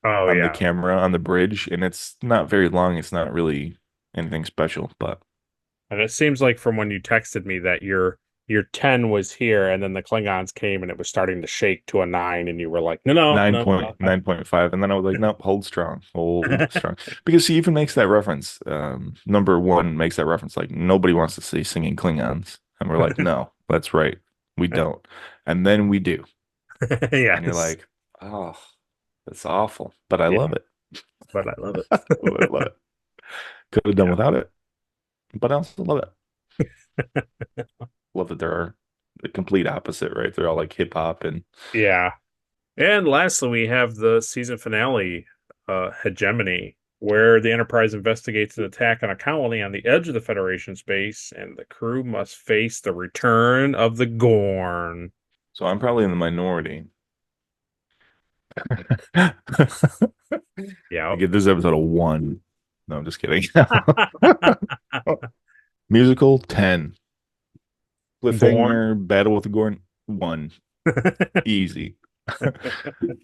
Oh on the yeah. camera on the bridge, and it's not very long. It's not really anything special, but And it seems like from when you texted me that your 10 was here, and then the Klingons came and it was starting to shake to a 9, and you were like, nine no. point 9.5, and then I was like, nope, hold strong, because he even makes that reference. Number one makes that reference like nobody wants to see singing Klingons, and we're like, no, that's right, we don't, and then we do, and you're Yes. like, oh, that's awful, but I love Yeah. it. But I love it. I love it. Could have done Yeah. without it, but I also love it. Love that they're the complete opposite, right? They're all like hip hop and Yeah. And lastly, we have the season finale, Hegemony, where the Enterprise investigates an attack on a colony on the edge of the Federation space, and the crew must face the return of the Gorn. so I'm probably in the minority. I Yeah. give this episode a 1. No, I'm just kidding. Musical 10. Gorn. Cliffhanger, Battle with the Gorn 1. Easy.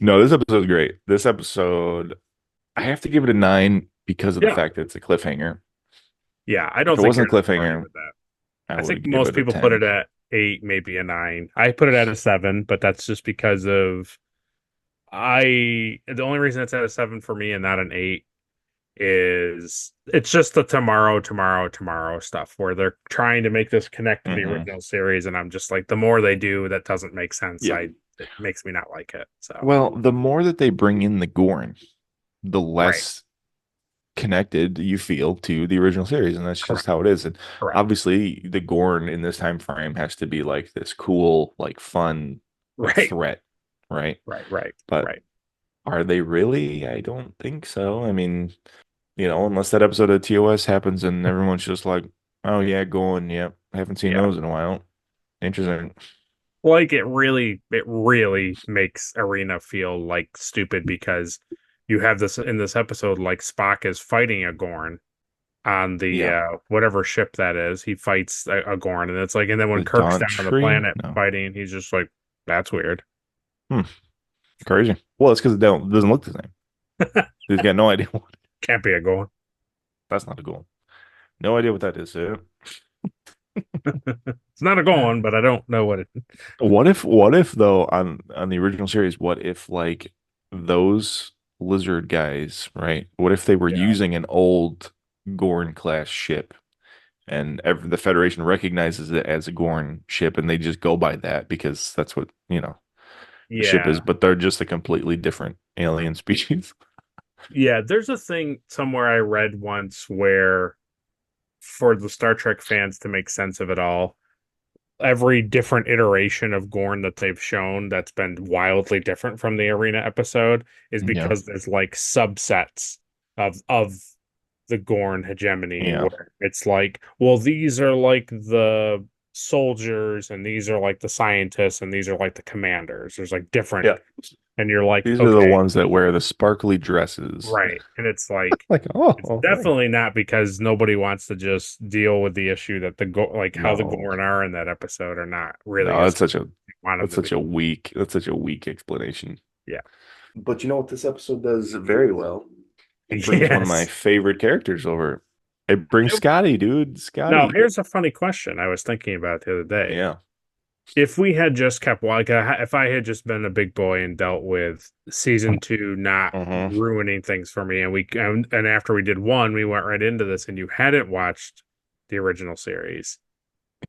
No, this episode's great. This episode, I have to give it a 9 because of the Yeah. fact that it's a cliffhanger. Yeah, I If don't it think wasn't a you're gonna argue cliffhanger, with that. I I think would give most it a people 10. put it at 8, maybe a 9. I put it at a 7, but that's just because of the only reason it's at a 7 for me and not an 8 is it's just the tomorrow stuff where they're trying to make this connect to the Mhm. original series, and I'm just like, the more they do, that doesn't make sense. Yeah. It makes me not like it. So Well, the more that they bring in the Gorn, the right, less connected you feel to the original series, and that's just correct, how it is. And correct, obviously, the Gorn in this time frame has to be like this cool, like fun, like right, threat, right? right, But right. are they really? I don't think so. I mean, unless that episode of TOS happens and everyone's just like, "Oh yeah, Gorn, yep, haven't seen Yeah. those in a while." Interesting. Like it really makes Arena feel like stupid because you have this in this episode, like Spock is fighting a Gorn on the Yeah, whatever ship that is. He fights a Gorn, and it's like, and then when the Kirk's Daunt down on the Tree. planet No, fighting, he's just like, that's weird. hmm, crazy. Well, it's because it doesn't look the same. He's got no idea. Can't be a Gorn. That's not a goal. No idea what that is. It's not a Gorn, but I don't know what it. What if though on the original series, what if like those lizard guys, right? What if they were Yeah, using an old Gorn class ship and the Federation recognizes it as a Gorn ship and they just go by that because that's what, the ship yeah, is, but they're just a completely different alien species. yeah. There's a thing somewhere I read once where for the Star Trek fans to make sense of it all, every different iteration of Gorn that they've shown that's been wildly different from the Arena episode is Yeah. because there's like subsets of the Gorn hegemony Yeah. where it's like, well, these are like the soldiers and these are like the scientists and these are like the commanders. There's like different, Yeah. and you're like, These are the okay, ones that wear the sparkly dresses. right. And it's like Like, it's oh, right. definitely not because nobody wants to just deal with the issue that like how the No. Gorn are in that episode are not really No, as that's such a want them that's to be. such a weak explanation. Yeah. But you know what this episode does very well? It brings one of my Yes. favorite characters over. It brings Scotty, dude. Now, Scotty. here's a funny question I was thinking about the other day. Yeah. If we had just kept like if I had just been a big boy and dealt with season 2 not Hmm. ruining things for me, and after we did 1, we went right into this, and you hadn't watched the original series,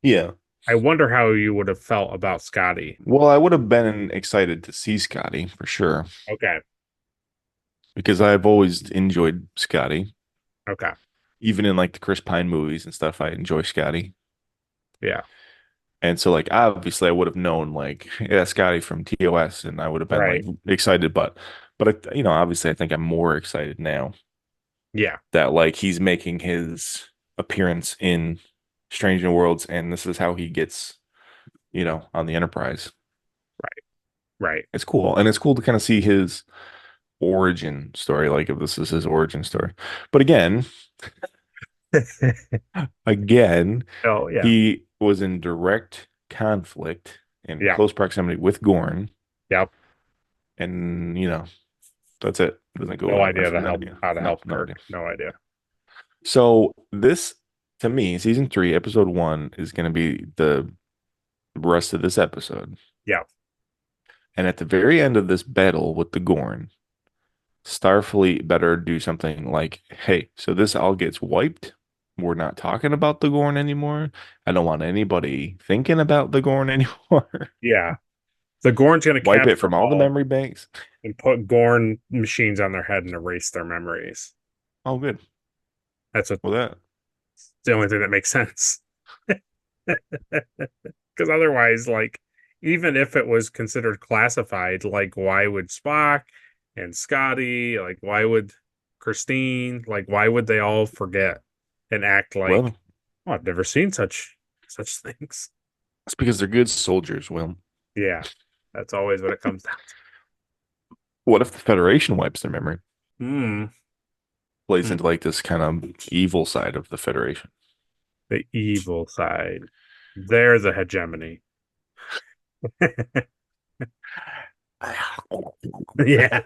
Yeah. I wonder how you would have felt about Scotty. Well, I would have been excited to see Scotty for sure Okay. because I've always enjoyed Scotty. Okay. Even in like the Chris Pine movies and stuff, I enjoy Scotty. Yeah. And so like obviously I would have known like, yeah, Scotty from TOS and I would have been like Right. excited, but obviously I think I'm more excited now Yeah. that like he's making his appearance in Strange New Worlds and this is how he gets, on the Enterprise. Right. It's cool. And it's cool to kind of see his origin story, like if this is his origin story. But again, Oh, yeah. he was in direct conflict in Yeah. close proximity with Gorn. Yep. And that's it. Doesn't go No anywhere idea from there. how to No, help no Kirk. idea. No idea. So this, to me, season 3, episode 1 is going to be the rest of this episode. Yeah. And at the very end of this battle with the Gorn, Starfleet better do something like, hey, so this all gets wiped. We're not talking about the Gorn anymore. I don't want anybody thinking about the Gorn anymore. Yeah. The Gorn's going to Wipe capture it from all the memory banks. and put Gorn machines on their head and erase their memories. Oh, good. That's Well, that. the only thing that makes sense. Because otherwise, like, even if it was considered classified, like, why would Spock and Scotty, like, why would Christine, like, why would they all forget and act like, Well, oh, I've never seen such things. it's because they're good soldiers, Will. Yeah, that's always what it comes down to. What if the Federation wipes their memory? Hmm. Plays into like this kind of evil side of the Federation. The evil side. They're the hegemony. Yeah.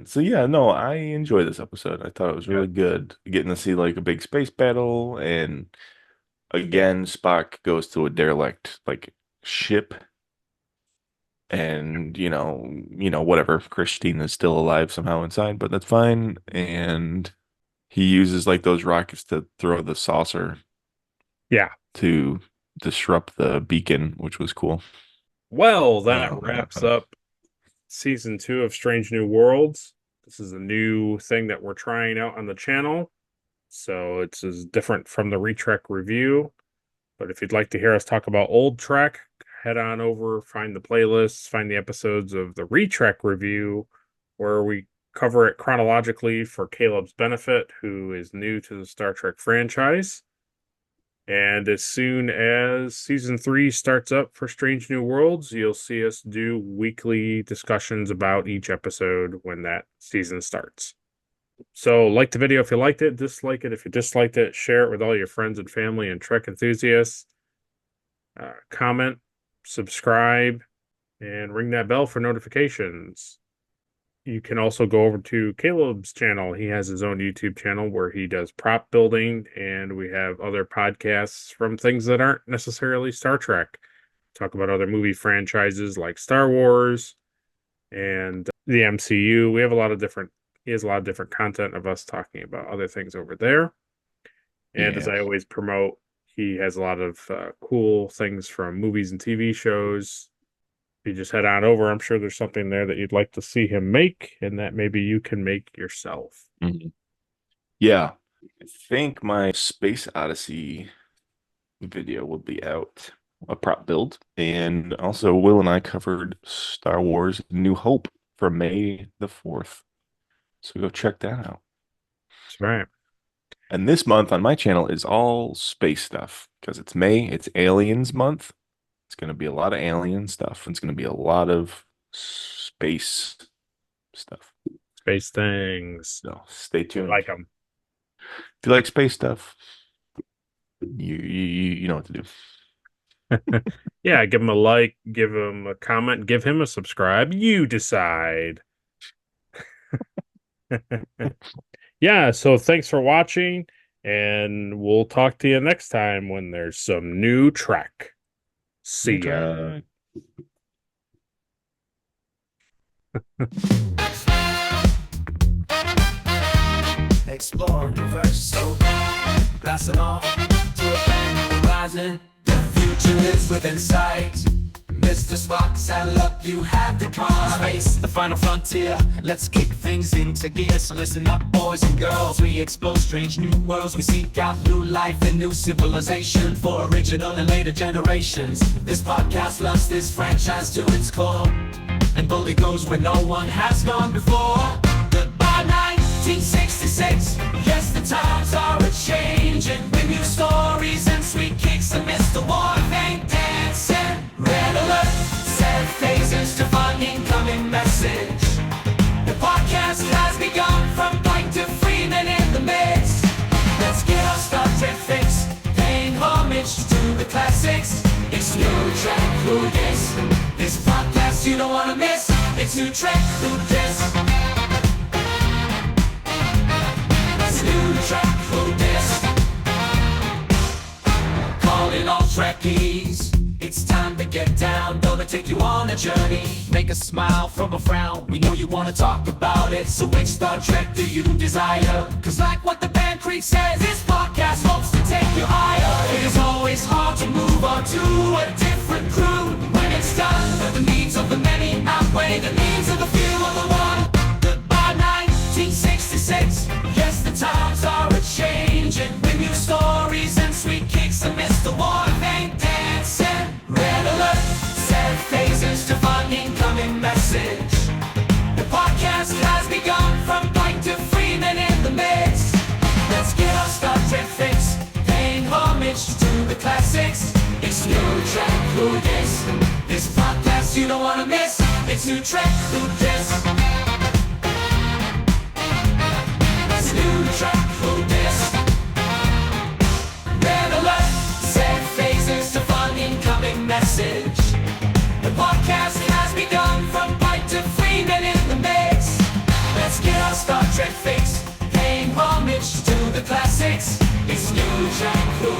So yeah, no, I enjoy this episode. I thought it was really good getting to see like a big space battle and again, Spock goes to a derelict like ship, and whatever. Christine is still alive somehow inside, but that's fine. And he uses like those rockets to throw the saucer Yeah. to disrupt the beacon, which was cool. Well, that Oh, wraps yeah. up season 2 of Strange New Worlds. This is a new thing that we're trying out on the channel. So it's as different from the Retrek review. But if you'd like to hear us talk about old Trek, head on over, find the playlists, find the episodes of the Retrek review, where we cover it chronologically for Caleb's benefit, who is new to the Star Trek franchise. And as soon as season 3 starts up for Strange New Worlds, you'll see us do weekly discussions about each episode when that season starts. So like the video if you liked it, dislike it if you disliked it, share it with all your friends and family and Trek enthusiasts. Comment, subscribe, and ring that bell for notifications. You can also go over to Caleb's channel. He has his own YouTube channel where he does prop building, and we have other podcasts from things that aren't necessarily Star Trek. Talk about other movie franchises like Star Wars and the MCU. He has a lot of different content of us talking about other things over there. And as Yeah. I always promote, he has a lot of cool things from movies and TV shows. If you just head on over, I'm sure there's something there that you'd like to see him make and that maybe you can make yourself. Mhm. Yeah. I think my Space Odyssey video will be out, a prop build. And also, Will and I covered Star Wars New Hope for May the 4th. So go check that out. That's right. And this month on my channel is all space stuff because it's May, it's Aliens month. It's going to be a lot of alien stuff. It's going to be a lot of space stuff. Space things. So stay I tuned. like them. If you like space stuff, you know what to do. Yeah, give him a like, give him a comment, give him a subscribe. You decide. Yeah, so thanks for watching, and we'll talk to you next time when there's some new Trek. See ya. Explore universe, so blasting off to a brand new horizon. The future is within sight. Mr. Spock, saddle up, you have the car. Space, the final frontier. Let's kick things into gear. So listen up, boys and girls. We explore strange new worlds. We seek out new life and new civilization for original and later generations. This podcast loves this franchise to its core, and boldly goes where no one has gone before. Goodbye, 1966. Yes, the times are a-changing. With new stories and sweet kicks amidst the war of ain't dancing. Red alert, set phasers to fun incoming message. The podcast has begun from Pike to Freeman in the mix. Let's get our Star Trek fix, paying homage to the classics. It's new Trek, who dis? This podcast you don't wanna miss. It's new Trek, who dis? It's new Trek, who dis? Calling all Trekkies. It's time to get down, gonna take you on a journey. Make a smile from a frown, we know you wanna talk about it. So which Star Trek do you desire? Cause like what the band Creek says, this podcast hopes to take you higher. It is always hard to move on to a different crew. When it's done, but the needs of the many outweigh the needs of the few of the one. Goodbye, 1966. Yes, the times are a-changing. With new stories and sweet kicks amidst the war of ain't dancing. Red alert, set phasers to fun incoming message. The podcast has begun from Pike to Freeman in the mix. Let's get our Star Trek fix, paying homage to the classics. It's new Trek, who dis? This podcast you don't wanna miss. It's new Trek, who dis? It's new Trek, who dis? Red alert, set phasers to fun incoming message. The podcast has begun from Pike to Freeman in the mix. Let's get our Star Trek fix, paying homage to the classics. It's new Trek, who